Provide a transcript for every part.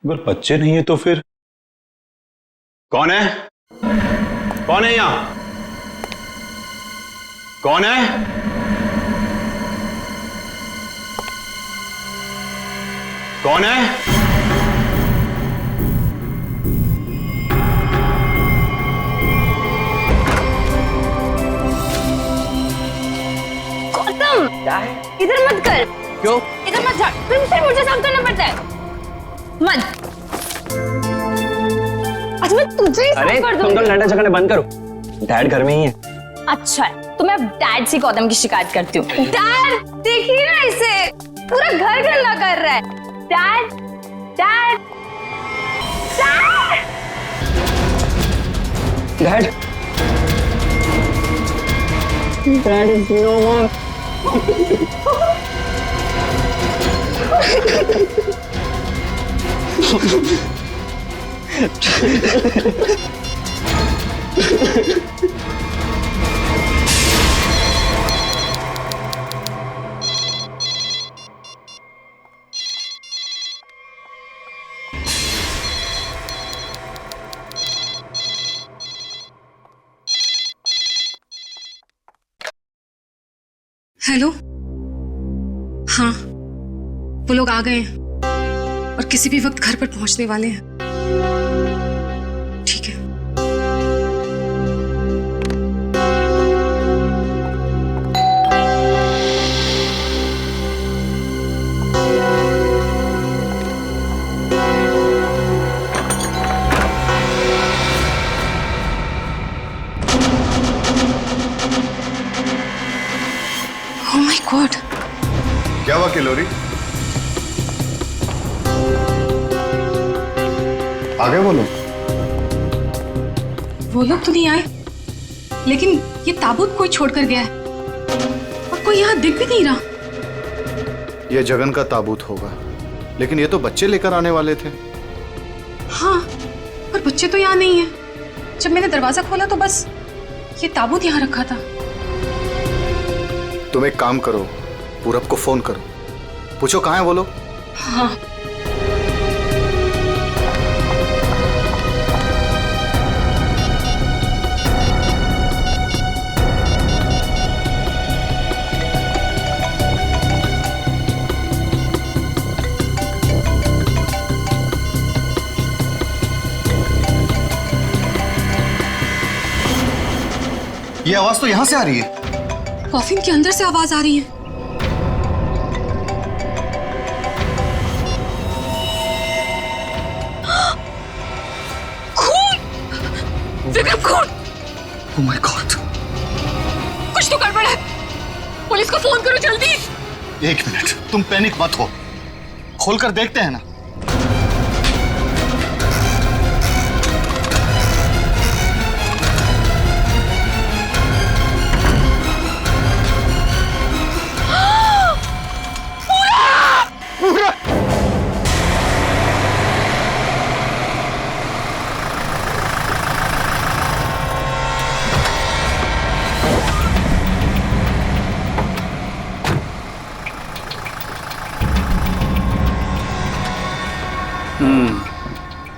अगर बच्चे नहीं है तो फिर कौन है? कौन है यहां? कौन है? कौन है? गौतम, इधर मत कर। क्यों? इधर मत झाड़, फिर मुझे साफ करना पड़ता है। मत। अच्छा मैं तुझे ही साफ कर दूंगी। तुम तो लड़ने झगड़ने बंद करो, डैड घर में ही है। अच्छा है, तो मैं डैड से गौतम की शिकायत करती हूँ। डैड देखिए ना इसे, पूरा घर गंदा कर रहा है। Dad, dad, dad. Dad, dad is no more. Hello. हाँ, वो लोग आ गए हैं और किसी भी वक्त घर पर पहुंचने वाले हैं। ठीक है। Oh my God. क्या हुआ किलोरी? आ गए वो लोग? वो लोग तो नहीं आए, लेकिन ये ताबूत कोई छोड़कर गया है और कोई यहाँ दिख भी नहीं रहा। ये जगन का ताबूत होगा, लेकिन ये तो बच्चे लेकर आने वाले थे। हाँ, पर बच्चे तो यहाँ नहीं है। जब मैंने दरवाजा खोला तो बस ये ताबूत यहाँ रखा था। तुम एक काम करो, पूरब को फोन करो, पूछो कहाँ है वो लोग। हाँ। ये आवाज तो यहाँ से आ रही है। कॉफिन के अंदर से आवाज आ रही है। खून! विक्रम, खून! Oh my God! कुछ तो गड़बड़ है। पुलिस को फोन करो जल्दी। एक मिनट, तुम पैनिक मत हो, खोलकर देखते हैं ना।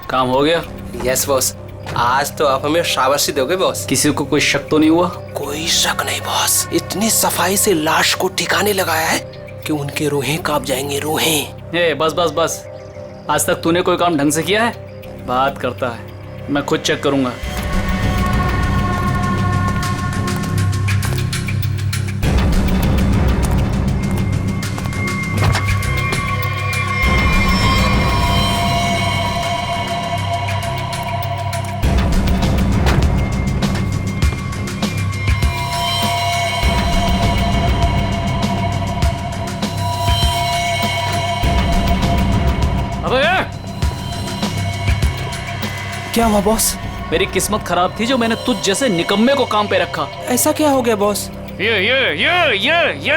काम हो गया? यस बॉस, आज तो आप हमें शाबाशी दोगे बॉस। किसी को कोई शक तो नहीं हुआ? कोई शक नहीं बॉस, इतनी सफाई से लाश को ठिकाने लगाया है कि उनके रूहें कांप जाएंगे, रूहें। ए बस बस बस, आज तक तूने कोई काम ढंग से किया है? बात करता है, मैं खुद चेक करूंगा। क्या हुआ बॉस? मेरी किस्मत खराब थी जो मैंने तुझ जैसे निकम्मे को काम पे रखा। ऐसा क्या हो गया बॉस? ये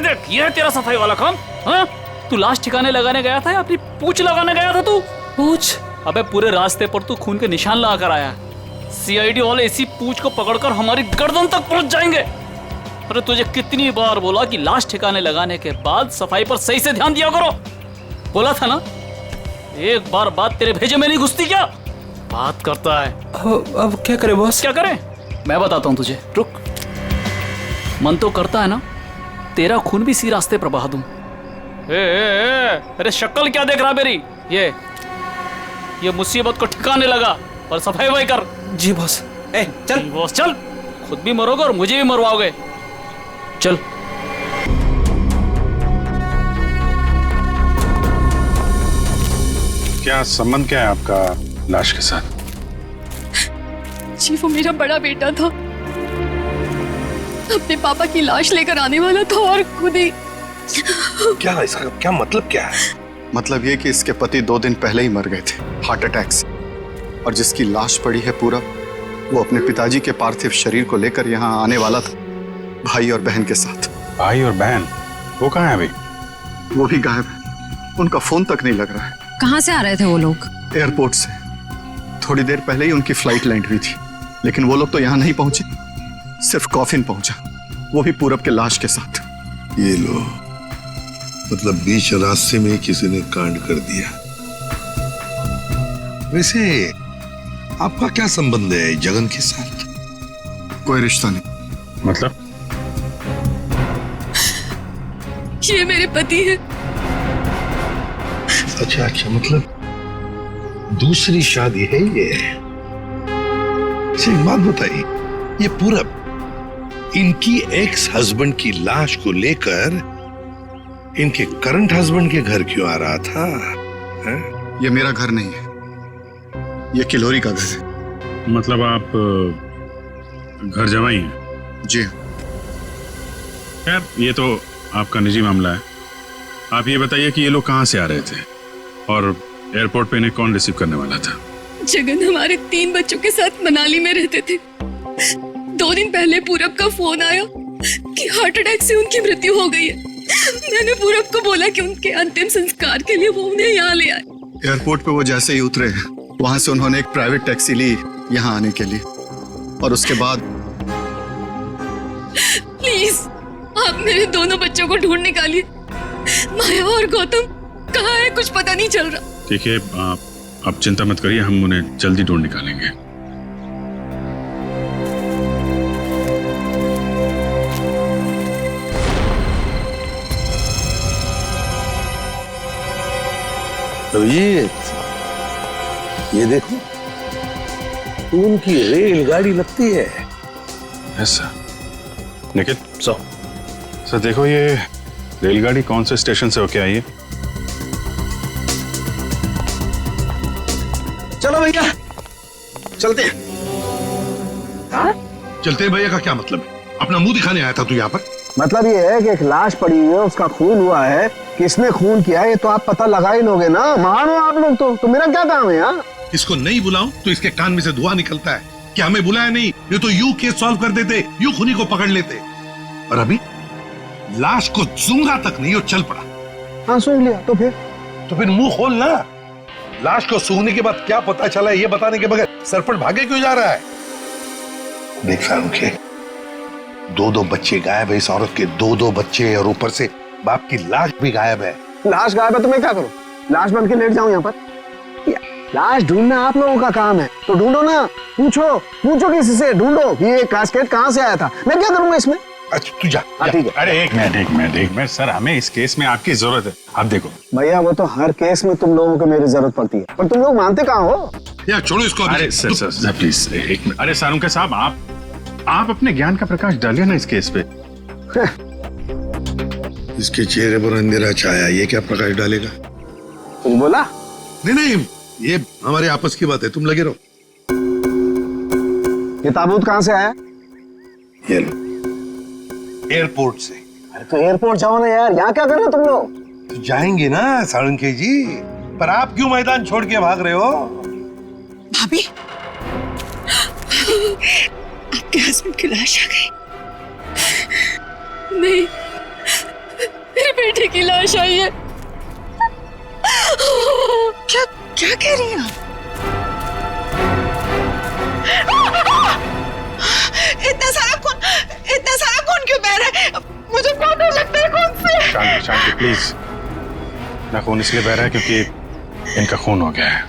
देख, ये है तेरा सफाई वाला काम। हाँ, तू लाश ठिकाने लगाने गया था या अपनी पूंछ लगाने गया था तू? पूछ? अबे पूरे रास्ते पर तू खून के निशान लगा कर आया। सीआईडी वाले इसी पूंछ को पकड़कर हमारी गर्दन तक पहुंच जाएंगे। अरे तुझे कितनी बार बोला कि लाश ठिकाने लगाने के बाद सफाई पर सही से ध्यान दिया करो, बोला था ना? एक बार बात तेरे भेजे में नहीं घुसती क्या? बात करता है। अब क्या करे बॉस? क्या करें? मैं बताता हूँ तुझे, रुक। मन तो करता है ना तेरा खून भी इसी रास्ते पर बहा दूं। अरे शक्ल क्या देख रहा मेरी? ये मुसीबत को ठिकाने लगा और सफाई वही कर। जी बॉस। चल बॉस चल, खुद भी मरोगे और मुझे भी मरवाओगे। चल। क्या संबंध क्या है आपका लाश के साथ? जी वो मेरा बड़ा बेटा था, अपने पापा की लाश लेकर आने वाला था और खुद ही। क्या इसका क्या मतलब क्या है? मतलब ये कि इसके पति 2 दिन पहले ही मर गए थे हार्ट अटैक से, और जिसकी लाश पड़ी है पूरा, वो अपने पिताजी के पार्थिव शरीर को लेकर यहाँ आने वाला था, भाई और बहन के साथ। भाई और बहन वो कहाँ है अभी? वो भी गायब है, उनका फोन तक नहीं लग रहा है। कहाँ से आ रहे थे वो लोग? एयरपोर्ट से। थोड़ी देर पहले ही उनकी फ्लाइट लैंड हुई थी, लेकिन वो लोग तो यहाँ नहीं पहुंचे, सिर्फ कॉफिन पहुंचा, वो भी पूरब के लाश के साथ। ये लो, मतलब बीच रास्ते में किसी ने कांड कर दिया। वैसे आपका क्या संबंध है जगन के साथ? कोई रिश्ता नहीं। मतलब? ये मेरे पति है। अच्छा, मतलब दूसरी शादी है ये? अच्छा एक बात बताइए, ये पूरब इनकी एक्स हस्बैंड की लाश को लेकर इनके करंट हस्बैंड के घर क्यों आ रहा था? है? ये मेरा घर नहीं है, ये किलोरी का घर है। मतलब आप घर जमाई हैं? जी। खैर ये तो आपका निजी मामला है। आप ये बताइए कि ये लोग कहाँ से आ रहे थे और एयरपोर्ट पे इन्हें कौन रिसीव करने वाला था? जगन हमारे 3 बच्चों के साथ मनाली में रहते थे। 2 दिन पहले पूरब का फोन आया कि हार्ट अटैक से उनकी मृत्यु हो गई है। मैंने पूरब को बोला कि उनके अंतिम संस्कार के लिए वो उन्हें यहाँ ले आए। एयरपोर्ट पे वो जैसे ही उतरे, वहां से उन्होंने एक प्राइवेट टैक्सी ली यहाँ आने के लिए, और उसके बाद प्लीज आप मेरे दोनों बच्चों को ढूंढ निकालिए। माया और गौतम कहाँ है, कुछ पता नहीं चल रहा। ठीक है, आप चिंता मत करिए, हम उन्हें जल्दी ढूंढ निकालेंगे। तो ये देखो, उनकी रेलगाड़ी लगती है। ऐसा निखिल सर देखो, ये रेलगाड़ी कौन से स्टेशन से होके आई है? चलो भैया चलते हैं। चलते हैं भैया का क्या मतलब है? अपना मुंह दिखाने आया था तू यहाँ पर? मतलब ये है कि एक लाश पड़ी हुई है, उसका खून हुआ है, किसने खून किया है ये तो आप पता लगा ही लोगे ना। महान हो आप लोग तो मेरा क्या काम है यार? इसको नहीं बुलाऊं तो इसके कान में से धुआं निकलता है कि हमें बुलाया नहीं, ये तो यूं केस सॉल्व कर देते, यूं खूनी को पकड़ लेते। और अभी लाश को सूंघा तक नहीं और चल पड़ा। हाँ सूंघ लिया तो फिर मुंह खोल ना। लाश को सूंघने के बाद क्या पता चला ये बताने के बगैर सरपट भागे क्यों जा रहा है? देख फारूक, 2 बच्चे गायब है, इस औरत के 2 बच्चे, और ऊपर से बाप की लाश भी गायब है। लाश गायब है तो मैं क्या करूं? लाश बन के लेट जाऊं यहाँ पर? लाश ढूंढना आप लोगों का काम है, तो ढूंढो ना। पूछो किसी से, ढूंढो ये कैस्केट कहाँ से आया था। मैं क्या करूंगा इसमें? अच्छा तू जा। ठीक है। अरे एक मिनट सर, हमें इस केस में आपकी जरूरत है। आप देखो भैया, वो तो हर केस में तुम लोगों को मेरी जरूरत पड़ती है, पर तुम लोग मानते कहाँ हो? यार छोड़ो इसको। अरे सर प्लीज एक मिनट। अरे सारुंके साहब, आप अपने ज्ञान का प्रकाश डालिए ना इस केस पे। इसके चेहरे पर अंधेरा छाया, ये क्या प्रकाश डालेगा? कुछ बोला? नहीं, ये हमारे आपस की बात है, तुम लगे रहो। ये ताबूत कहाँ से आया? ये लो, एयरपोर्ट से। अरे तो एयरपोर्ट जाओ ना यार, यहाँ क्या कर रहे हो तुम लोग? तो जाएंगे ना साळुंके जी, पर आप क्यों मैदान छोड़ के भाग रहे हो? भाभी, आपके हस्बैंड की लाश आ गई। नहीं, मेरे बेटे की लाश आई है। क्या कह रही हैं आप? इतना सारा खून क्यों बह रहा है? मुझे बहुत डर लगता है खून से। शांति प्लीज। ना खून इसलिए बह रहा है क्योंकि इनका खून हो गया है।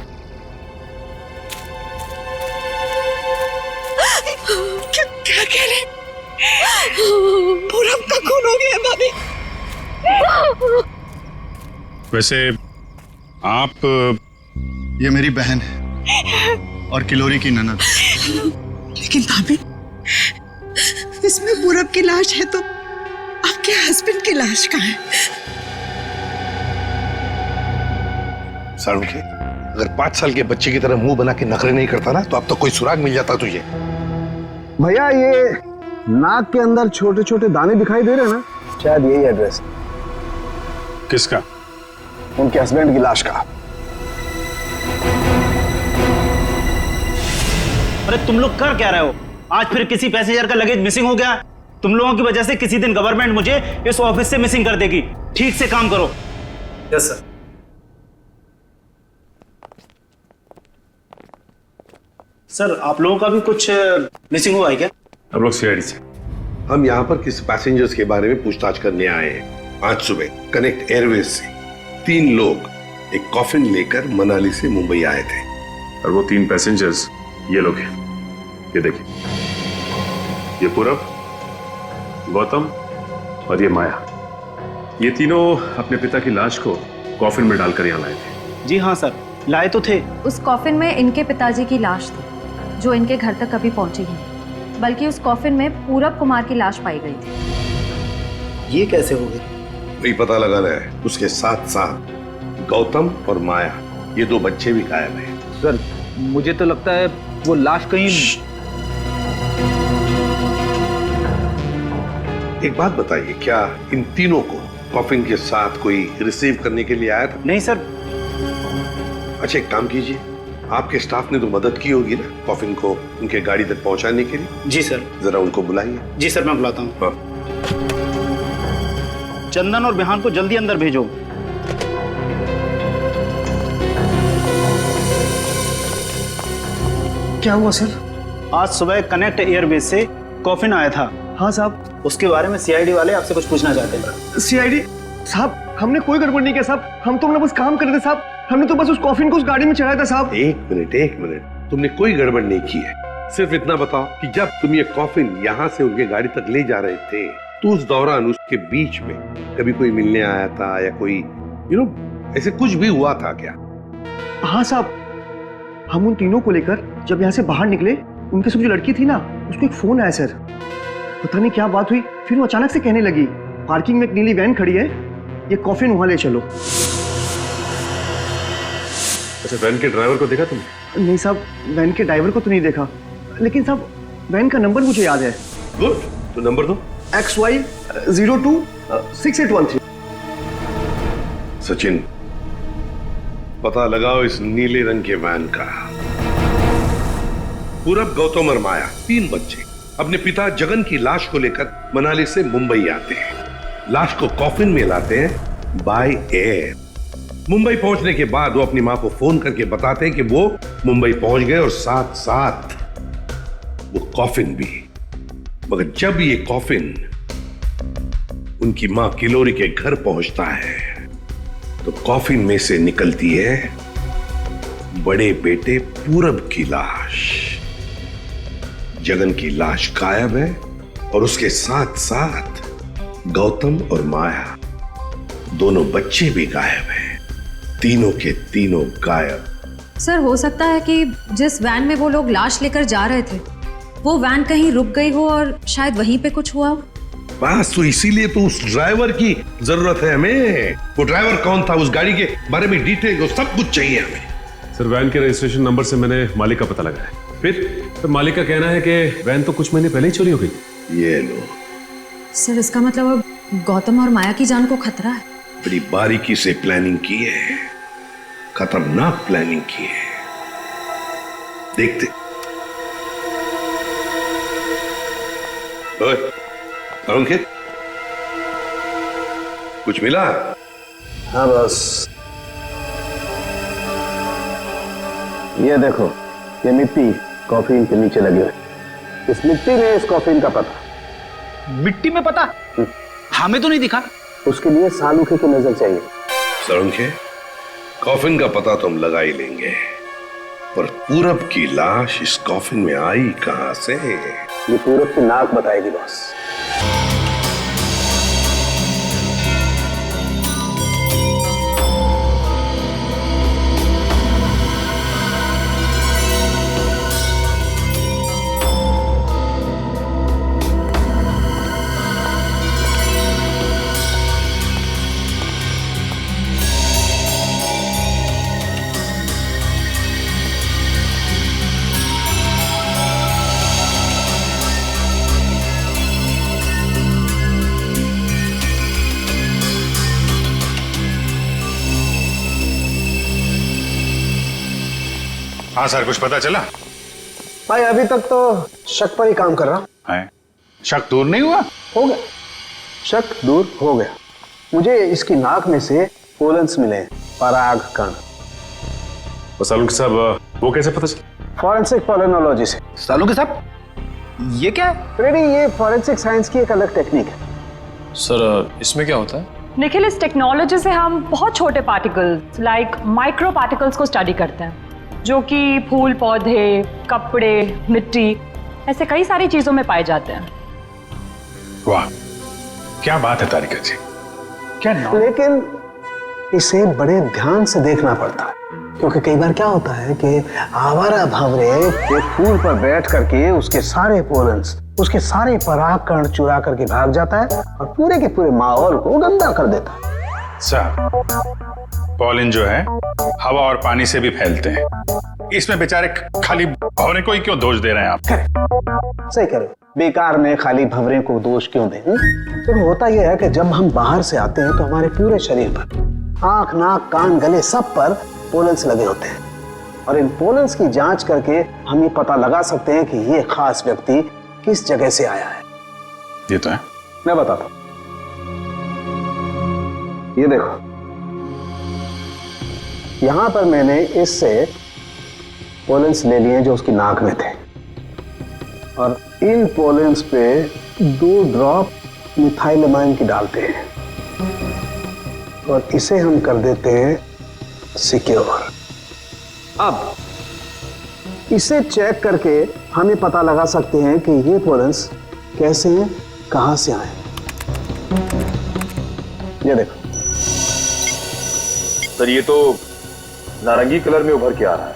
क्या कह रहे हैं? पूरब का खून हो गया है भाभी। वैसे आप ये मेरी बहन है और किलोरी की ननद। लेकिन भाभी, इसमें पूरब की लाश है तो आपके हस्बैंड की लाश कहाँ है? सारुखे, अगर 5 साल के बच्चे की तरह मुंह बना के नखरे नहीं करता ना तो अब तो कोई सुराग मिल जाता तुझे। भैया, ये नाक के अंदर छोटे छोटे दाने दिखाई दे रहे हैं ना, शायद यही एड्रेस किसका? उनके हस्बैंड की लाश का। अरे तुम लोग कर क्या रहे हो? आज फिर किसी पैसेंजर का लगेज मिसिंग हो गया। तुम लोगों की वजह से किसी दिन गवर्नमेंट मुझे इस ऑफिस से मिसिंग कर देगी। ठीक से काम करो। Yes sir. सर, आप लोगों का भी कुछ मिसिंग हुआ है क्या? हम लोग सीआईडी से। हम यहाँ पर किसी पैसेंजर्स के बारे में पूछताछ करने आए हैं। आज सुबह कनेक्ट एयरवेज से 3 लोग एक कॉफिन लेकर मनाली से मुंबई आए थे। और वो 3 पैसेंजर्स ये लोग हैं। ये देखिए, ये पूरब, गौतम और ये माया। ये तीनों अपने पिता की लाश को कॉफिन में डालकर यहाँ लाए थे। जी हाँ सर, लाए तो थे। उस कॉफिन में इनके पिताजी की लाश थी जो इनके घर तक कभी पहुंची ही नहीं, बल्कि उस कॉफिन में पूरब कुमार की लाश पाई गई थी। ये कैसे हो गई? वही पता लगाना है। उसके साथ साथ गौतम और माया, ये 2 बच्चे भी गायब हैं। सर, मुझे तो लगता है वो लाश कहीं। एक बात बताइए, क्या इन तीनों को कॉफिन के साथ कोई रिसीव करने के लिए आया था? नहीं सर। अच्छा, एक काम कीजिए, आपके स्टाफ ने तो मदद की होगी ना कॉफिन को उनके गाड़ी तक पहुंचाने के लिए। जी सर। जरा उनको बुलाइए। जी सर, मैं बुलाता हूँ। हाँ। चंदन और बिहान को जल्दी अंदर भेजो। क्या हुआ सर? आज सुबह कनेक्ट एयरवेज से कॉफिन आया था। हाँ साहब। उसके बारे में सीआईडी वाले आपसे कुछ पूछना चाहते हैं। सीआईडी साहब, हमने कोई गड़बड़ नहीं किया साहब। हम तो बस काम कर रहे थे साहब। हमने तो बस उस कॉफिन को उस गाड़ी में चढ़ाया था साहब। एक मिनट, तुमने कोई गड़बड़ नहीं की है। सिर्फ इतना बताओ कि जब तुम ये कॉफिन यहाँ से उनके गाड़ी तक ले जा रहे थे तो उस दौरान उसके बीच में कभी कोई मिलने आया था या कोई ऐसे कुछ भी हुआ था क्या? हाँ साहब, हम उन तीनों को लेकर जब यहाँ से बाहर निकले, उनके साथ जो लड़की थी ना, उसको एक फोन आया सर। पता नहीं क्या बात हुई, फिर वो अचानक से कहने लगी, पार्किंग में एक नीली वैन खड़ी है, ये कॉफिन वहां ले चलो। अच्छा, वैन के ड्राइवर को देखा तुमने? नहीं साहब, वैन के ड्राइवर को तो नहीं देखा, लेकिन साहब वैन का नंबर मुझे याद है। गुड, तो नंबर दो। XY026813। सचिन, पता लगाओ इस नीले रंग के वैन का। पूरब, गौतम और माया, 3 बच्चे अपने पिता जगन की लाश को लेकर मनाली से मुंबई आते हैं। लाश को कॉफिन में लाते हैं बाय एयर। मुंबई पहुंचने के बाद वो अपनी मां को फोन करके बताते हैं कि वो मुंबई पहुंच गए और साथ साथ वो कॉफिन भी। मगर जब ये कॉफिन उनकी मां किलोरी के घर पहुंचता है तो कॉफिन में से निकलती है बड़े बेटे पूरब की लाश। जगन की लाश गायब है और उसके साथ साथ गौतम और माया, दोनों बच्चे भी गायब हैं। तीनों के तीनों गायब। सर, हो सकता है कि जिस वैन में वो लोग लाश लेकर जा रहे थे वो वैन कहीं रुक गई हो और शायद वहीं पे कुछ हुआ हो। बस तो इसीलिए तो उस ड्राइवर की जरूरत है हमें। वो ड्राइवर कौन था, उस गाड़ी के बारे में डिटेल, वो सब कुछ चाहिए हमें। सर, वैन के रजिस्ट्रेशन नंबर से मैंने मालिक का पता लगाया। फिर तो मालिक का कहना है कि वैन तो कुछ महीने पहले ही चोरी हो गई। ये लो सर, इसका मतलब अब गौतम और माया की जान को खतरा है। बड़ी बारीकी से प्लानिंग की है, खतरनाक प्लानिंग की है। देखते। अंकित, कुछ मिला? हाँ बस, ये देखो, ये मिट्टी कॉफिन के नीचे लगी हुई। इस मिट्टी में इस कॉफिन का पता। मिट्टी में पता? हमें तो नहीं दिखा। उसके लिए सालूखे की नजर चाहिए। सरुखे, कॉफिन का पता तो हम लगा ही लेंगे, पर पूरब की लाश इस कॉफिन में आई कहां से? ये पूरब की नाक बताएगी बॉस। हाँ सर, कुछ पता चला? भाई अभी तक तो शक पर ही काम कर रहा है। शक दूर नहीं हुआ? हो गया, शक दूर हो गया। मुझे इसकी नाक में से पोलन्स मिले, पराग कण। सालुंके साहब, वो कैसे पता चला? फॉरेंसिक पोलिनोलॉजी से। सालुंके साहब, ये क्या है? रेडी, ये फॉरेंसिक साइंस की एक अलग टेक्निक है। सर इसमें क्या होता है? निखिल, इस टेक्नोलॉजी से हम बहुत छोटे पार्टिकल्स लाइक माइक्रो पार्टिकल्स को स्टडी करते हैं, जो कि फूल, पौधे, कपड़े, मिट्टी, ऐसे कई सारी चीजों में पाए जाते हैं। वाह, क्या बात है तारिका जी, क्या नाम? लेकिन इसे बड़े ध्यान से देखना पड़ता है, क्योंकि कई बार क्या होता है कि आवारा भंवरे एक फूल पर बैठ करके उसके सारे पोलन्स, उसके सारे परागकण चुरा करके भाग जाता है और पूरे के पूरे माहौल को गंदा कर देता है। सर, पॉलिन जो है हवा और पानी से भी फैलते हैं, इसमें बेचारे खाली भंवरे को ही क्यों दोष दे रहे हैं आप? सही करो, बेकार में खाली भंवरे को दोष क्यों दें? तो होता यह है कि जब हम बाहर से आते हैं तो हमारे पूरे शरीर पर, आंख, नाक, कान, गले, सब पर पोलन्स लगे होते हैं, और इन पोलन्स की जांच करके हम ये पता लगा सकते हैं कि ये खास व्यक्ति किस जगह से आया है। ये तो है। मैं बताता हूं, ये देखो, यहां पर मैंने इससे पोलन्स ले लिए जो उसकी नाक में थे, और इन पोलन्स पे 2 ड्रॉप मिथाइलमाइन की डालते हैं और इसे हम कर देते हैं सिक्योर। अब इसे चेक करके हम ये पता लगा सकते हैं कि ये पोलन्स कैसे हैं, कहां से आए। ये देखो सर, ये तो नारंगी कलर में उभर के आ रहा है।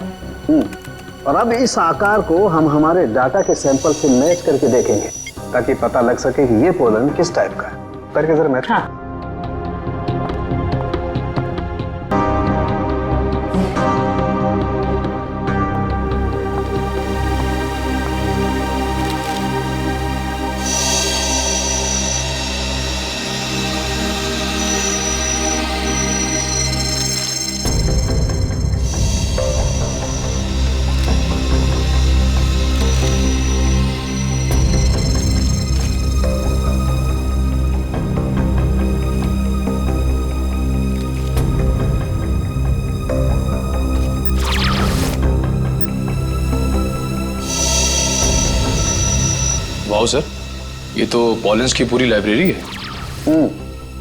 और अब इस आकार को हम हमारे डाटा के सैंपल से मैच करके देखेंगे, ताकि पता लग सके कि ये पोलन किस टाइप का है। करके जरा मैच। हाँ। वाओ सर, ये तो पॉलेंस की पूरी लाइब्रेरी है।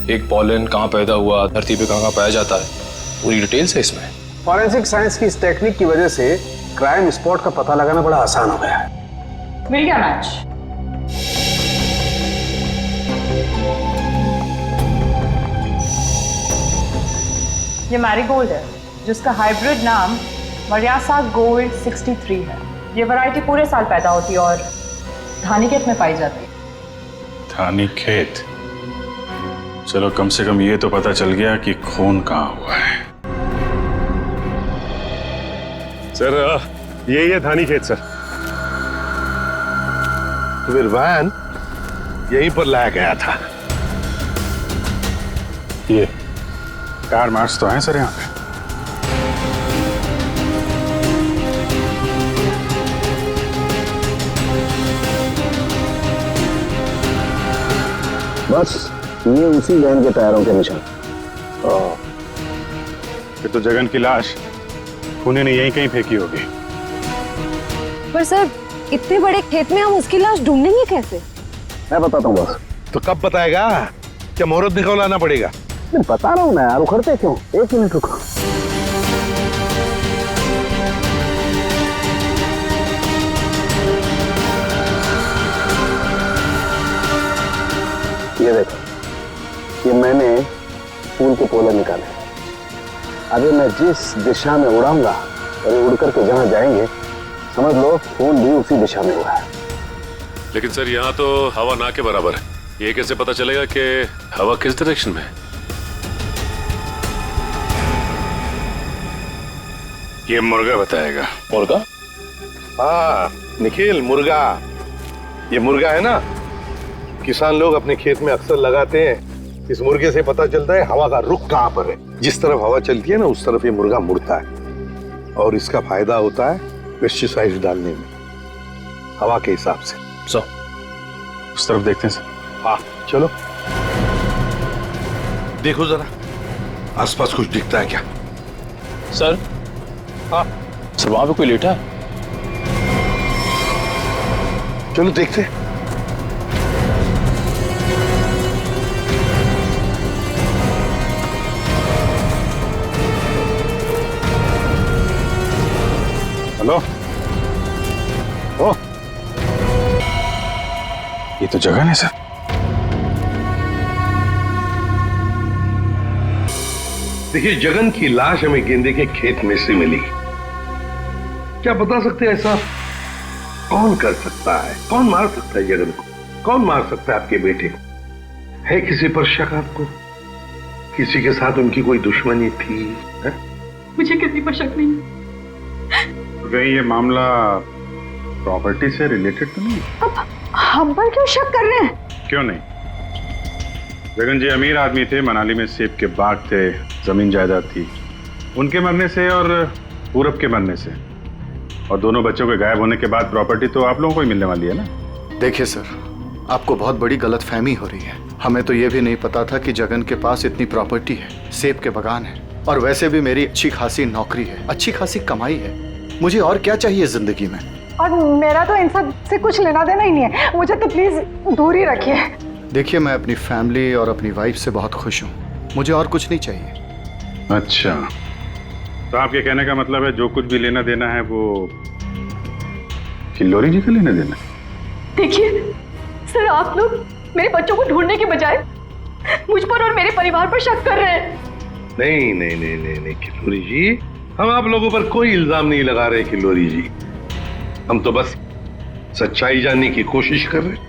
एक पॉलन कहाँ पैदा हुआ, धरती पे कहाँ पाया जाता है, पूरी डिटेल्स है इसमें। फॉरेंसिक साइंस की इस टेक्निक की वजह से क्राइम स्पॉट का पता लगाना बड़ा आसान हो गया है। मिल गया मैच। ये मैरीगोल्ड है, जिसका हाइब्रिड नाम मरियासा गोल्ड 63 है। ये वैरायटी पूरे साल पैदा होती है और धानीखेत में पाई जाती है। धानीखेत? चलो, कम से कम ये तो पता चल गया कि खून कहाँ हुआ है। सर, यही है धानीखेत सर। तो फिर वैन यहीं पर लाया गया था। ये कार मार्क्स तो हैं सर यहाँ पे। बस ये उसी वैन के टायरों के निशान। फिर तो जगन की लाश खूनी ने यहीं कहीं फेंकी होगी। पर सर, इतने बड़े खेत में हम उसकी लाश ढूंढेंगे कैसे? मैं बताता हूँ बस। तो कब बताएगा? क्या मुहूर्त निकलवाना पड़ेगा? बता रहा हूँ ना यार, उखड़ते क्यों? 1 मिनट रुको। ये देखो, ये मैंने फूल के पोले निकाले। अभी मैं जिस दिशा में उड़ाऊंगा और ये उड़ करके जहां जाएंगे समझ लो फूल भी उसी दिशा में हुआ है। लेकिन सर यहाँ तो हवा ना के बराबर है, ये कैसे पता चलेगा कि हवा किस डायरेक्शन में है? ये मुर्गा बताएगा। मुर्गा? हाँ निखिल, मुर्गा। ये मुर्गा है ना, किसान लोग अपने खेत में अक्सर लगाते हैं। इस मुर्गे से पता चलता है हवा का रुख कहाँ पर है। जिस तरफ हवा चलती है ना उस तरफ ये मुर्गा मुड़ता है, और इसका फायदा होता है पेस्टिसाइड डालने में, हवा के हिसाब से। सो उस तरफ देखते हैं सर। हाँ चलो देखो जरा आसपास कुछ दिखता है क्या। सर? हाँ सर वहां पे कोई लेटा है? चलो देखते हैं। हेलो, ओ ये तो जगह है सर। देखिए, जगन की लाश हमें गेंदे के खेत में से मिली। क्या बता सकते हैं ऐसा कौन कर सकता है? कौन मार सकता है जगन को? कौन मार सकता है आपके बेटे को? है किसी पर शक आपको? किसी के साथ उनकी कोई दुश्मनी थी? है? मुझे किसी पर शक नहीं। कहीं ये मामला प्रॉपर्टी से रिलेटेड तो नहीं? अब हम पर क्यों शक कर रहे हैं? क्यों नहीं? जगन जी अमीर आदमी थे, मनाली में सेब के बाग थे, जमीन जायदाद थी। उनके मरने से और पूरब के मरने से और दोनों बच्चों के गायब होने के बाद प्रॉपर्टी तो आप लोगों को ही मिलने वाली है ना। देखिए सर, आपको बहुत बड़ी गलतफहमी हो रही है। हमें तो ये भी नहीं पता था कि जगन के पास इतनी प्रॉपर्टी है, सेब के बागान है, और वैसे भी मेरी अच्छी खासी नौकरी है, अच्छी खासी कमाई है। मुझे और क्या चाहिए जिंदगी में? और मेरा तो इन सब से कुछ लेना देना ही नहीं है, मुझे तो प्लीज दूर ही रखिए। देखिए, मैं अपनी फैमिली और अपनी वाइफ से बहुत खुश हूँ, मुझे और कुछ नहीं चाहिए। अच्छा, तो आपके कहने का मतलब है जो कुछ भी लेना देना है वो किल्लोरी जी का लेना देना है? देखिए सर, आप लोग मेरे बच्चों को ढूंढने के बजाय मुझ पर और मेरे परिवार पर शक कर रहे हैं। नहीं नहीं नहीं नहीं नहीं किल्लोरी जी, हम आप लोगों पर कोई इल्जाम नहीं लगा रहे किल्लोरी जी। हम तो बस सच्चाई जानने की कोशिश कर रहे हैं।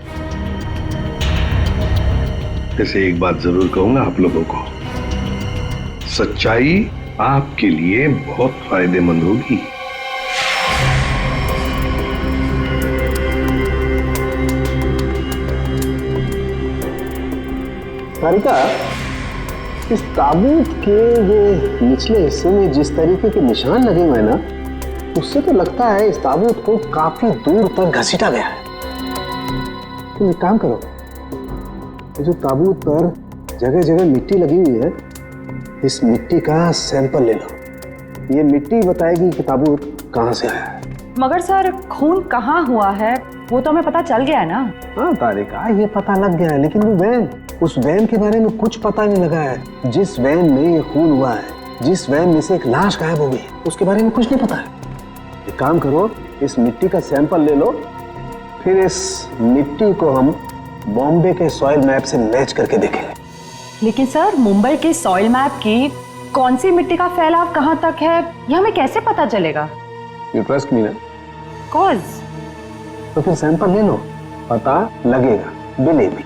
वैसे एक बात जरूर कहूंगा आप लोगों को, सच्चाई आपके लिए बहुत फायदेमंद होगी। सारिका, इस ताबूत के ये निचले हिस्से में जिस तरीके के निशान लगे हुए हैं ना, उससे तो लगता है इस ताबूत को काफी दूर तक घसीटा गया है। तुम एक काम करो, ये जो ताबूत पर जगह जगह मिट्टी लगी हुई है, इस मिट्टी का सैंपल ले लो। ये मिट्टी बताएगी कि ताबूत कहाँ से आया है। मगर सर, खून कहाँ हुआ है वो तो हमें पता चल गया है ना। हाँ तारिका, ये पता लग गया है, लेकिन वो वैन, उस वैन के बारे में कुछ पता नहीं लगा है। जिस वैन में ये खून हुआ है, जिस वैन में से एक लाश गायब हो गई, उसके बारे में कुछ नहीं पता है। एक काम करो, इस मिट्टी का सैंपल ले लो, फिर इस मिट्टी को हम बॉम्बे के सॉइल मैप से मैच करके देखेंगे। लेकिन सर, मुंबई के सॉइल मैप की कौन सी मिट्टी का फैलाव कहाँ तक है ये हमें कैसे पता चलेगा? यू ट्रस्ट मी ना? कॉज तो फिर सैंपल ले लो, पता लगेगा, बिलीव मी।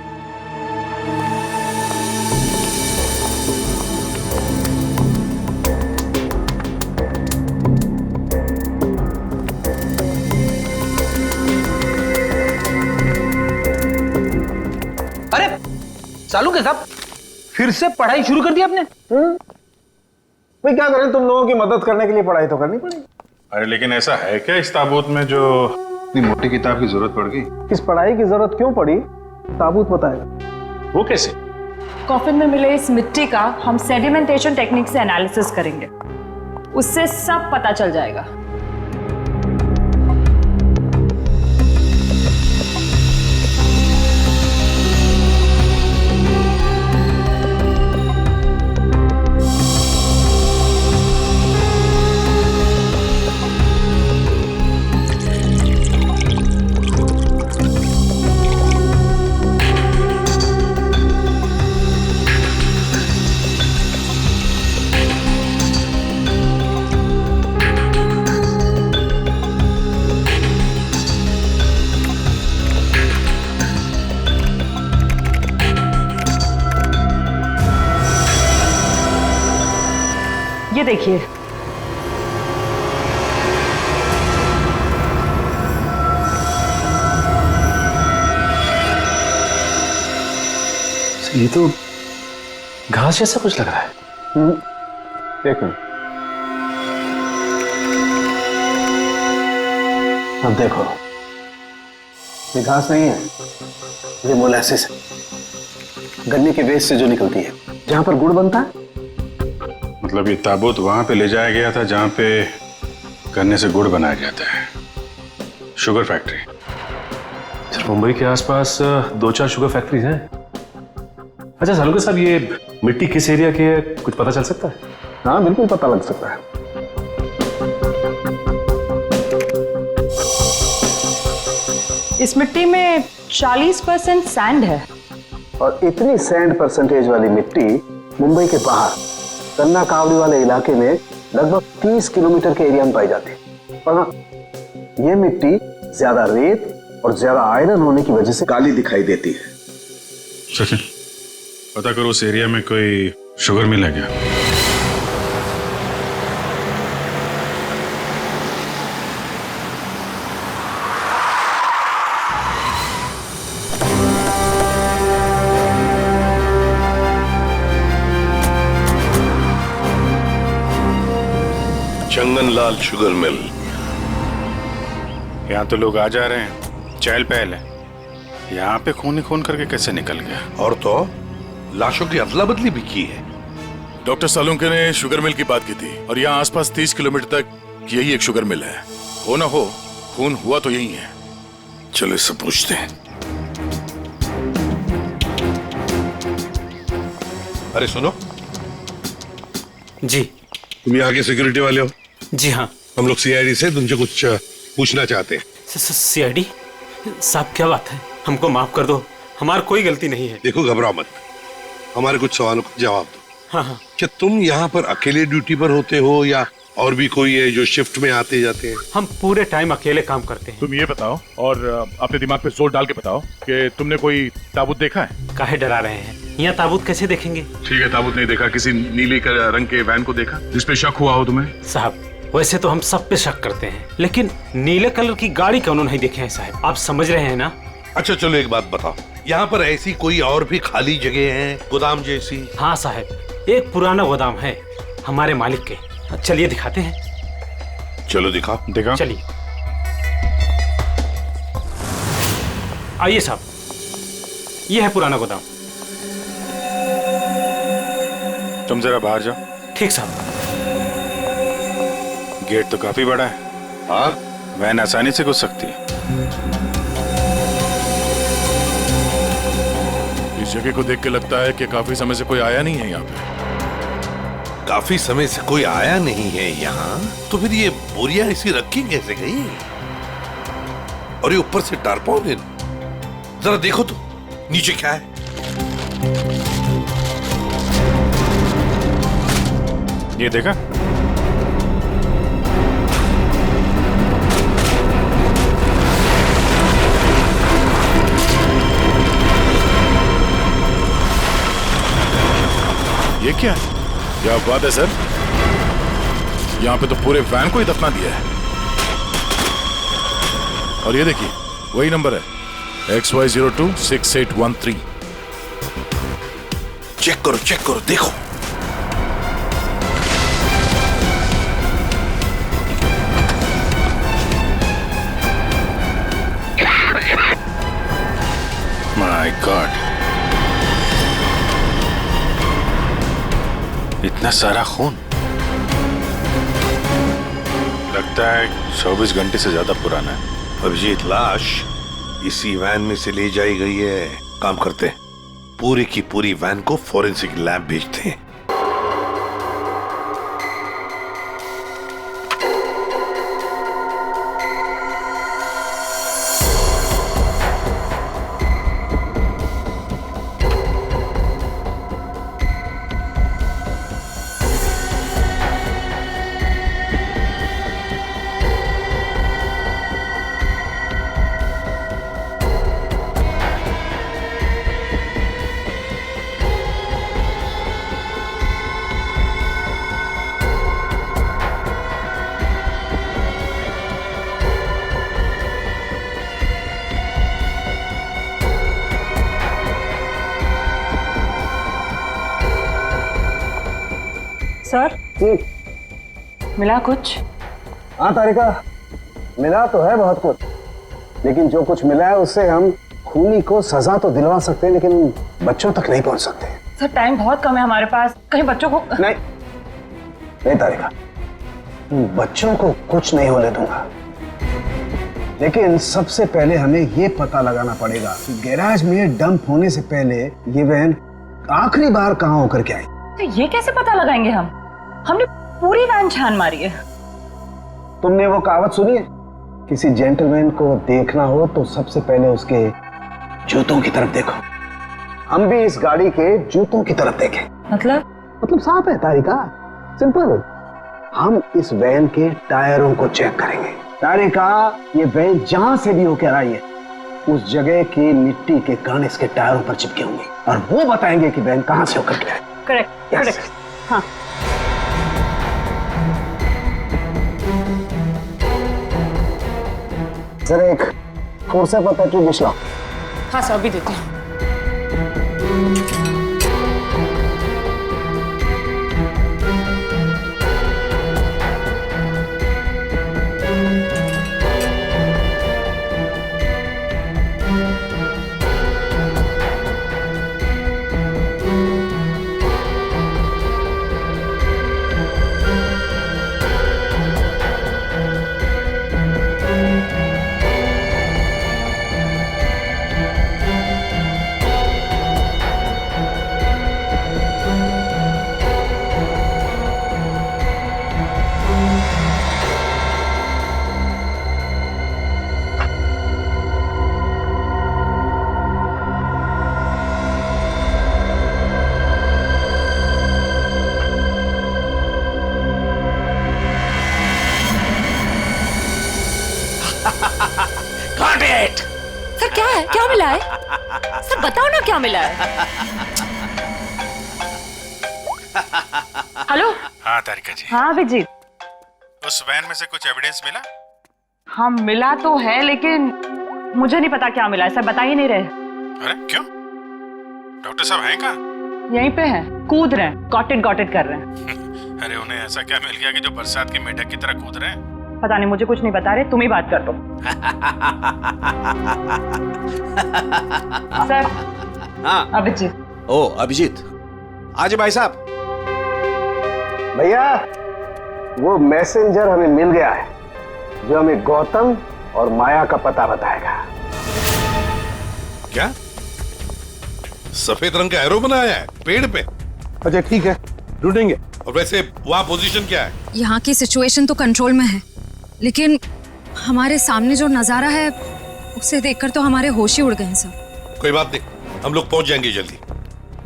अरे सालू के साहब, फिर से पढ़ाई शुरू कर दी आपने? भाई क्या करें, तुम लोगों की मदद करने के लिए पढ़ाई तो करनी पड़ेगी। अरे लेकिन ऐसा है क्या इस ताबूत में जो इतनी मोटी किताब की जरूरत पड़ गई? इस पढ़ाई की जरूरत क्यों पड़ी, ताबूत बताएगा। वो कैसे? कॉफिन में मिले इस मिट्टी का हम सेडिमेंटेशन टेक्निक से एनालिसिस करेंगे, उससे सब पता चल जाएगा। ये देखिए। ये तो घास जैसा कुछ लग रहा है। एक मिनट, अब देखो, ये घास नहीं है, ये मोलासिस है, गन्ने के वेस्ट से जो निकलती है, जहां पर गुड़ बनता है। मतलब ये ताबूत वहां पे ले जाया गया था जहां पे गन्ने से गुड़ बनाया जाता है, शुगर फैक्ट्री। सर, मुंबई के आसपास 2-4 शुगर फैक्ट्रीज हैं। अच्छा सालुंके साहब, ये मिट्टी किस एरिया की है, कुछ पता चल सकता है? हाँ बिल्कुल पता लग सकता है। इस मिट्टी में 40% सैंड है। और इतनी सैंड परसेंटेज वाली मिट्टी मुंबई के बाहर गन्ना कावड़ी वाले इलाके में लगभग 30 किलोमीटर के एरिया में पाई जाती है। और हाँ, ये मिट्टी ज्यादा रेत और ज्यादा आयरन होने की वजह से काली दिखाई देती है। सचिन, पता करो उस एरिया में कोई शुगर मिल है क्या? चंगनलाल शुगर मिल। यहाँ तो लोग आ जा रहे हैं, चहल पहल है। यहाँ पे खून ही खून करके कैसे निकल गया? और तो लाशों की अदला बदली भी की है। डॉक्टर सालुंके ने शुगर मिल की बात की थी और यहाँ आसपास 30 किलोमीटर तक यही एक शुगर मिल है। हो ना हो, खून हुआ तो यही है। चलो इससे पूछते हैं। अरे सुनो जी। तुम यहाँ के सिक्योरिटी वाले हो? जी हाँ। हम लोग सीआईडी से तुमसे कुछ पूछना चाहते हैं। सीआईडी साहब, क्या बात है? हमको माफ कर दो, हमारी कोई गलती नहीं है। देखो घबराओ मत, हमारे कुछ सवालों का जवाब दो। हाँ हाँ। क्या तुम यहाँ पर अकेले ड्यूटी पर होते हो या और भी कोई है जो शिफ्ट में आते जाते हैं? हम पूरे टाइम अकेले काम करते हैं। तुम ये बताओ और अपने दिमाग पे जोर डाल के बताओ कि तुमने कोई ताबूत देखा है? काहे डरा रहे हैं? यहाँ ताबूत कैसे देखेंगे? ठीक है, ताबूत नहीं देखा, किसी नीली रंग के वैन को देखा जिसपे शक हुआ हो तुम्हें? साहब, वैसे तो हम सब पे शक करते हैं, लेकिन नीले कलर की गाड़ी क्यों नहीं देखे हैं साहब? आप समझ रहे हैं ना? अच्छा चलो एक बात बताओ, यहाँ पर ऐसी कोई और भी खाली जगह है, गोदाम जैसी? हाँ साहब, एक पुराना गोदाम है हमारे मालिक के। चलिए दिखाते हैं। चलो दिखाओ। चलिए आइए साहब, ये है पुराना गोदाम। तुम जरा बाहर जाओ। ठीक साहब। गेट तो काफी बड़ा है। हाँ, वैन आसानी से घुस सकती है। इस जगह को देख के लगता है कि काफी समय से कोई आया नहीं है यहाँ पे। काफी समय से कोई आया नहीं है यहाँ, तो फिर ये बोरियां ऐसी रखी कैसे गई? और ये ऊपर से टारपॉलिन, जरा देखो तो नीचे क्या है। ये देखा? ये क्या है? क्या बात है सर, यहाँ पे तो पूरे वैन को ही दफना दिया है। और ये देखिए, वही नंबर है XY026813। चेक करो, देखो। माय गॉड, इतना सारा खून। लगता है 24 घंटे से ज्यादा पुराना है। अभिजीत, लाश इसी वैन में से ले जाई गई है। काम करते हैं, पूरी की पूरी वैन को फॉरेंसिक लैब भेजते हैं। सर मिला कुछ? हाँ तारिका, मिला तो है बहुत कुछ, लेकिन जो कुछ मिला है उससे हम खूनी को सजा तो दिलवा सकते हैं, लेकिन बच्चों तक नहीं पहुंच सकते। सर टाइम बहुत कम है हमारे पास, कहीं बच्चों को नहीं तारिका, बच्चों को कुछ नहीं होने दूंगा, लेकिन सबसे पहले हमें ये पता लगाना पड़ेगा कि गैराज में डंप होने से पहले ये वैन आखिरी बार कहाँ होकर के आई। तो ये कैसे पता लगाएंगे हम? हमने पूरी वैन छान मारी है। तुमने वो कहावत सुनी है, किसी जेंटलमैन को देखना हो तो सबसे पहले उसके जूतों की तरफ देखो। हम भी इस गाड़ी के जूतों की तरफ देखें। मतलब साफ है तारिका, सिंपल। हम इस वैन के टायरों को चेक करेंगे। तारिका, ये वैन जहां से भी होकर आई है उस जगह की मिट्टी के कण इसके टायरों पर चिपके होंगे और वो बताएंगे कि वैन कहां से होकर के आई। करेक्ट। हाँ जरा एक कोर्सा पता की डिश लाओ। हाँ सर अभी देते हैं। सर क्या है, क्या मिला है? सर बताओ ना क्या मिला है। हेलो। हाँ तारिका जी। हाँ अभिजीत। उस वैन में से कुछ एविडेंस मिला? हाँ मिला तो है, लेकिन मुझे नहीं पता क्या मिला है। सर बता ही नहीं रहे। अरे क्यों? डॉक्टर साहब हैं कहाँ? यहीं पे है, कूद रहे हैं, गॉटेड कर रहे हैं। अरे उन्हें ऐसा क्या मिल गया कि जो बरसात की मेढक की तरह कूद रहे हैं? पता नहीं, मुझे कुछ नहीं बता रहे, तुम ही बात कर दो। सर। हाँ अभिजीत। ओ अभिजीत, आज भाई साहब। भैया वो मैसेंजर हमें मिल गया है जो हमें गौतम और माया का पता बताएगा। क्या? सफेद रंग का एरो बनाया है पेड़ पे? अच्छा ठीक है, ढूंढेंगे। और वैसे वहां पोजीशन क्या है? यहाँ की सिचुएशन तो कंट्रोल में है, लेकिन हमारे सामने जो नजारा है उसे देखकर तो हमारे होश ही उड़ गए हैं सर। कोई बात नहीं, हम लोग पहुंच जाएंगे जल्दी।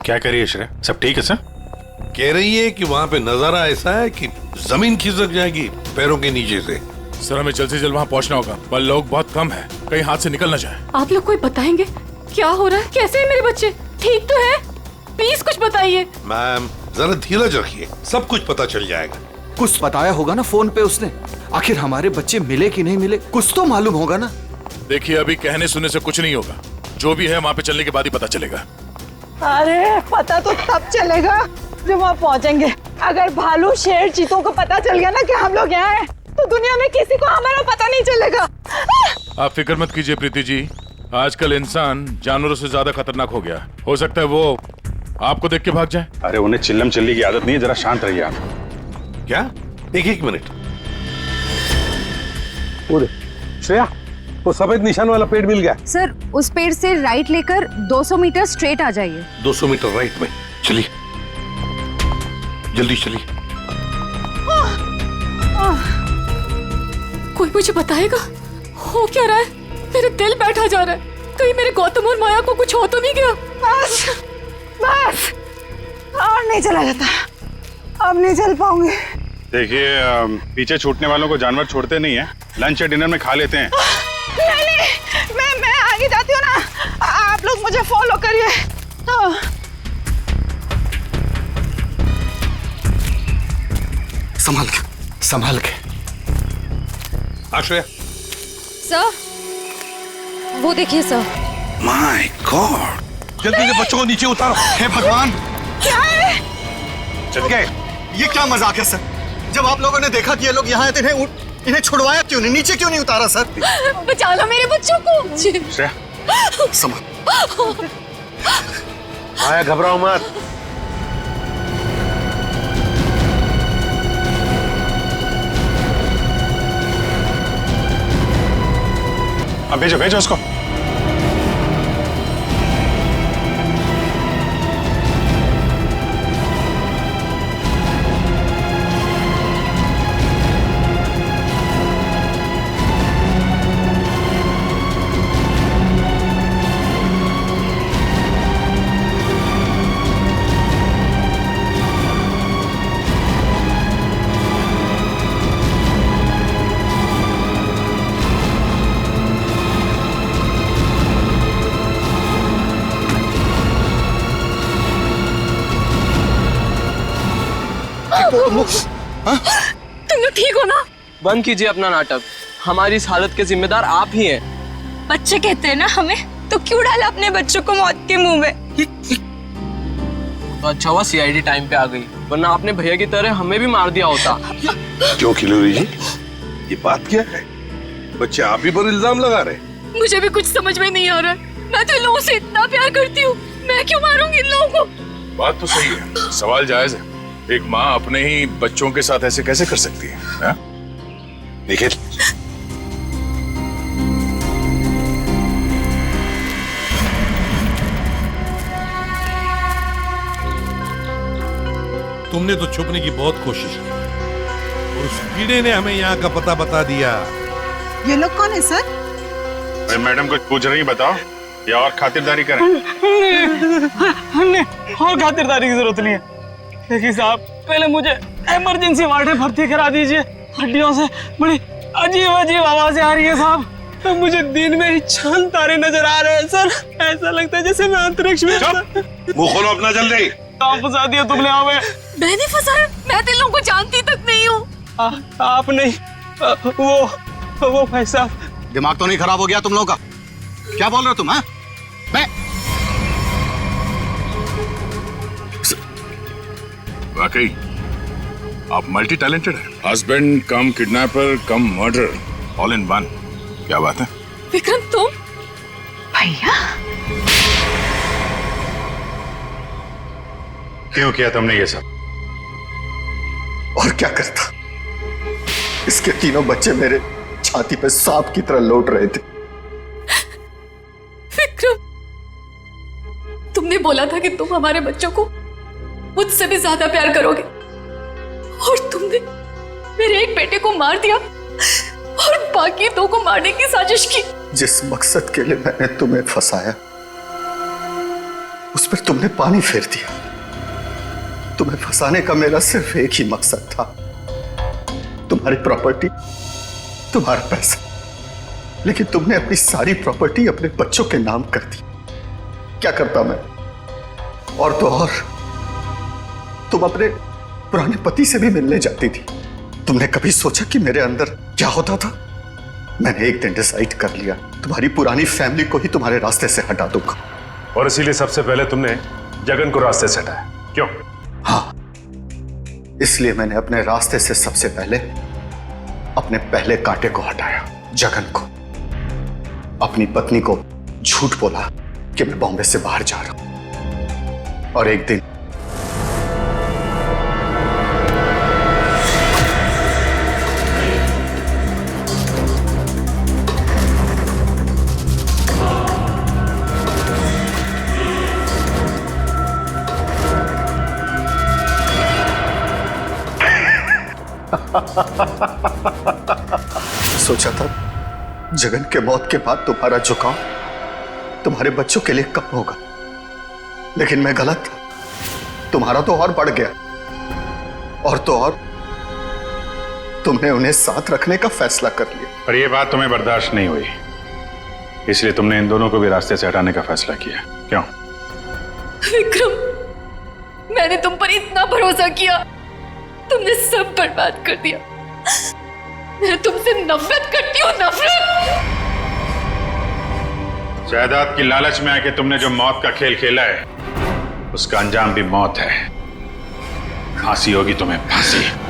क्या कह रही है श्रेया? सब ठीक है सर? कह रही है कि वहां पे नजारा ऐसा है कि जमीन खिसक जाएगी पैरों के नीचे से। सर हमें जल्द से जल्द वहां पहुंचना होगा, पर लोग बहुत कम है, कहीं हाथ से निकल ना जाए। आप लोग कोई बताएंगे क्या हो रहा है? कैसे है मेरे बच्चे? ठीक तो है? प्लीज कुछ बताइए। मैम जरा धीरज रखिए, सब कुछ पता चल जाएगा। कुछ बताया होगा ना फोन पे उसने। आखिर हमारे बच्चे मिले कि नहीं मिले, कुछ तो मालूम होगा ना। देखिए अभी कहने सुनने से कुछ नहीं होगा, जो भी है वहाँ पे चलने के बाद ही पता चलेगा। अरे पता तो तब चलेगा जब वहाँ पहुँचेंगे। अगर भालू शेर चीतों को पता चल गया ना कि हम लोग यहाँ हैं, तो दुनिया में किसी को हमारा पता नहीं चलेगा। आप फिक्र मत कीजिए प्रीति जी, आजकल इंसान जानवरों से ज्यादा खतरनाक हो गया। हो सकता है वो आपको देख के भाग जाए। अरे उन्हें चिल्लम चिल्ली की आदत नहीं है, जरा शांत रहिए आप। क्या? एक मिनट। श्रेया, वो सफेद निशान वाला पेड़ मिल गया। सर उस पेड़ से राइट लेकर 200 मीटर स्ट्रेट आ जाइए। 200 मीटर राइट में। चलिए जल्दी चलिए। कोई मुझे बताएगा हो क्या रहा है? मेरे दिल बैठा जा रहा है, कहीं मेरे गौतम और माया को कुछ हो तो नहीं गया? बस और नहीं चला जाता, अब नहीं चल पाऊंगी। देखिए पीछे छूटने वालों को जानवर छोड़ते नहीं है, लंच या डिनर में खा लेते हैं। नहीं, मैं आगे जाती हूँ ना, आप लोग मुझे फॉलो करिए। संभाल के। आश्रया। सर वो देखिए सर। माय गॉड, जल्दी से बच्चों को नीचे उतारो। हे भगवान, क्या है? चल गए। ये क्या मजाक है सर? जब आप लोगों ने देखा कि ये लोग यहाँ आए थे, इन्हें छुड़वाया क्यों नहीं, नीचे क्यों नहीं उतारा सर? बचा लो मेरे बच्चों को। समझ। माया घबराओ मत। अब भेजो भेजो उसको। तुम लोग ठीक हो ना? बंद कीजिए अपना नाटक। हमारी इस हालत के जिम्मेदार आप ही हैं। बच्चे कहते हैं ना हमें, तो क्यों डाला अपने बच्चों को मौत के मुंह में? तो अच्छा हुआ सीआईडी टाइम पे आ गई, वरना आपने भैया की तरह हमें भी मार दिया होता। क्यों खिलोरी जी, ये बात क्या है? बच्चे आप ही पर इल्जाम लगा रहे? मुझे भी कुछ समझ में नहीं आ रहा है। मैं तो इन लोगों से इतना प्यार करती हूँ, मैं क्यों मारूंगी इन लोगों को? बात तो सही है, सवाल जायज है। एक माँ अपने ही बच्चों के साथ ऐसे कैसे कर सकती है? देखिए, तुमने तो छुपने की बहुत कोशिश की और उस कीड़े ने हमें यहाँ का पता बता दिया। ये लोग कौन है सर? मैडम कुछ पूछ रही, बताओ या और खातिरदारी करें? हमने और खातिरदारी की जरूरत नहीं है। देखिए साहब, पहले मुझे इमरजेंसी वार्ड में भर्ती करा दीजिए। हड्डियों से बड़ी अजीब अजीब आवाजें आ रही है साहब। तो मुझे दिन में ही चांद तारे नजर आ रहे हैं सर। ऐसा लगता है जैसे मैं अंतरिक्ष में। मुंह खोलो अपना जल्दी। आप फंसा दिया तुमने हमें। मैंने फंसाया? मैं तो इन लोगों को जानती तक नहीं हूँ। आप नहीं, वो भाई साहब। दिमाग तो नहीं खराब हो गया तुम लोगों का? क्या बोल रहे हो तुम? हाँ, मैं वाकई आप मल्टी टैलेंटेड हैं। Husband come kidnapper come murder, all in one. क्या बात है विक्रम? तुम भैया? क्यों किया तुमने ये सब? और क्या करता? इसके तीनों बच्चे मेरे छाती पे सांप की तरह लौट रहे थे। विक्रम, तुमने बोला था कि तुम हमारे बच्चों को मुझसे भी ज्यादा प्यार करोगे, और तुमने मेरे एक बेटे को मार दिया और बाकी दो को मारने की साजिश की। जिस मकसद के लिए मैंने तुम्हें फंसाया, उस पर तुमने पानी फेर दिया। तुम्हें फंसाने का मेरा सिर्फ एक ही मकसद था, तुम्हारी प्रॉपर्टी, तुम्हारा पैसा। लेकिन तुमने अपनी सारी प्रॉपर्टी अपने बच्चों के नाम कर दी। क्या करता मैं? और तो और तुम अपने पुराने पति से भी मिलने जाती थी। तुमने कभी सोचा कि मेरे अंदर क्या होता था? मैंने एक दिन डिसाइड कर लिया, तुम्हारी पुरानी फैमिली को ही तुम्हारे रास्ते से हटा दूंगा। और इसीलिए सबसे पहले तुमने जगन को रास्ते से हटाया, क्यों? हाँ, इसलिए मैंने अपने रास्ते से सबसे पहले अपने पहले कांटे को हटाया, जगन को। अपनी पत्नी को झूठ बोला कि मैं बॉम्बे से बाहर जा रहा हूं, और एक दिन सोचा था जगन के मौत के बाद तुम्हारा झुकाव तुम्हारे बच्चों के लिए कम होगा, लेकिन मैं गलत था। तुम्हारा तो और बढ़ गया, और तो और तुमने उन्हें साथ रखने का फैसला कर लिया। पर यह बात तुम्हें बर्दाश्त नहीं हुई, इसलिए तुमने इन दोनों को भी रास्ते से हटाने का फैसला किया, क्यों? विक्रम, मैंने तुम पर इतना भरोसा किया, तुमने सब बर्बाद कर दिया। मैं तुमसे नफरत करती हूँ, नफरत। जायदाद की लालच में आके तुमने जो मौत का खेल खेला है, उसका अंजाम भी मौत है। फांसी होगी तुम्हें, फांसी।